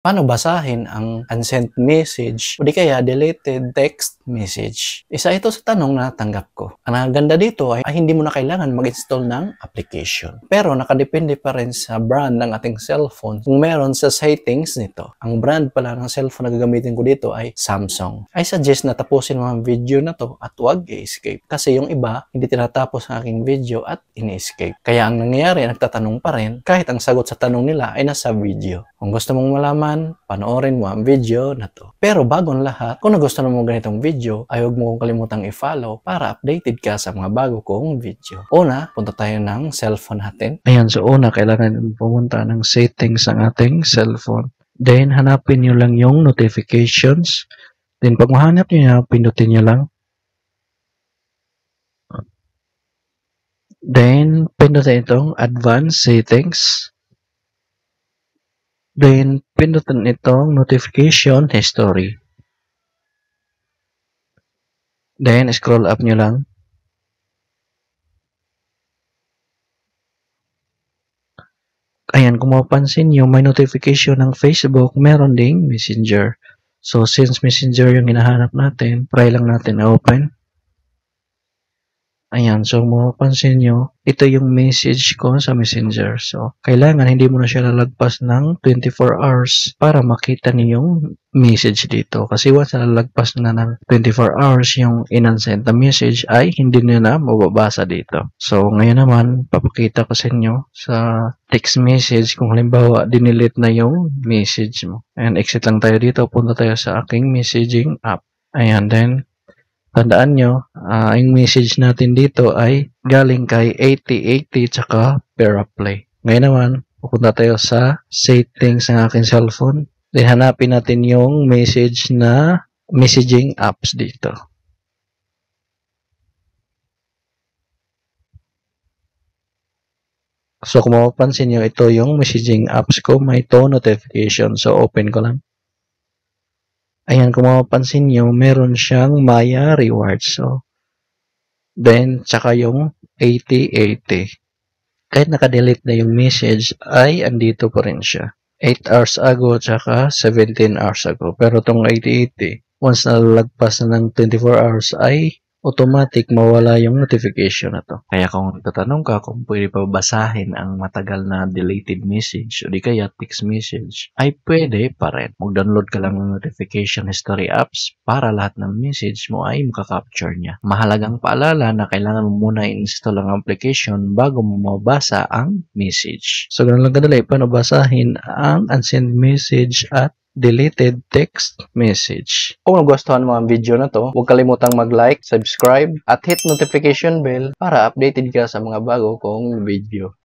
Paano basahin ang unsent message o di kaya deleted text message? Isa ito sa tanong na natanggap ko. Ang ganda dito ay hindi mo na kailangan mag-install ng application. Pero nakadepende pa rin sa brand ng ating cellphone kung meron sa settings nito. Ang brand pala ng cellphone na gagamitin ko dito ay Samsung. I suggest na tapusin mo ang video na to at huwag i-escape. Kasi yung iba, hindi tinatapos ang aking video at ini-escape. Kaya ang nangyayari, nagtatanong pa rin kahit ang sagot sa tanong nila ay nasa video. Kung gusto mong malaman, panoorin mo ang video na to. Pero bago ang lahat, kung nagustuhan mo ganitong video, ay huwag mo kong kalimutang i-follow para updated ka sa mga bago kong video. Una, punta tayo ng cellphone natin. Ayan, so una, kailangan pumunta ng settings ng ating cellphone. Then, hanapin nyo lang yung notifications. Then, pag mahanap nyo, pindutin nyo lang. Then, pindutin itong advanced settings. Then, pindutin itong notification history. Then, scroll up nyo lang. Ayan, kung mapapansin nyo, may notification ng Facebook, meron ding Messenger. So, since Messenger yung hinahanap natin, try lang natin na open. Ayan, so mapapansin nyo, ito yung message ko sa Messenger. So, kailangan hindi mo na siya lalagpas ng 24 hours para makita niyo yung message dito. Kasi once lalagpas na ng 24 hours yung in-unsend na message ay hindi nyo na mababasa dito. So, ngayon naman, papakita ko sa inyo sa text message kung halimbawa dinelete na yung message mo. And exit lang tayo dito, punta tayo sa aking messaging app. Ayan, then tandaan nyo, yung message natin dito ay galing kay 8080 tsaka Peraplay. Ngayon naman, pupunta tayo sa settings ng aking cellphone. Then hanapin natin yung message na messaging apps dito. So kung mapapansin nyo, ito yung messaging apps ko. May tone notification. So open ko lang. Ayan, kung mapapansin nyo, meron siyang Maya Rewards. So, then, tsaka yung 8080. Kahit nakadelete na yung message, ay andito pa rin siya. 8 hours ago, tsaka 17 hours ago. Pero itong 8080, once nalalagpas na ng 24 hours, ay automatic mawala yung notification na to. Kaya kung tatanong ka kung pwede pa basahin ang matagal na deleted message o di kaya text message, ay pwede pa rin. Mag-download ka lang ng notification history apps para lahat ng message mo ay makakapture niya. Mahalagang paalala na kailangan mo muna install ang application bago mo mabasa ang message. So, ganun lang kadali, paano basahin ang unsend message at deleted text message. Kung nagustuhan mo ang video na to, huwag kalimutang mag-like, subscribe, at hit notification bell para updated ka sa mga bago kong video.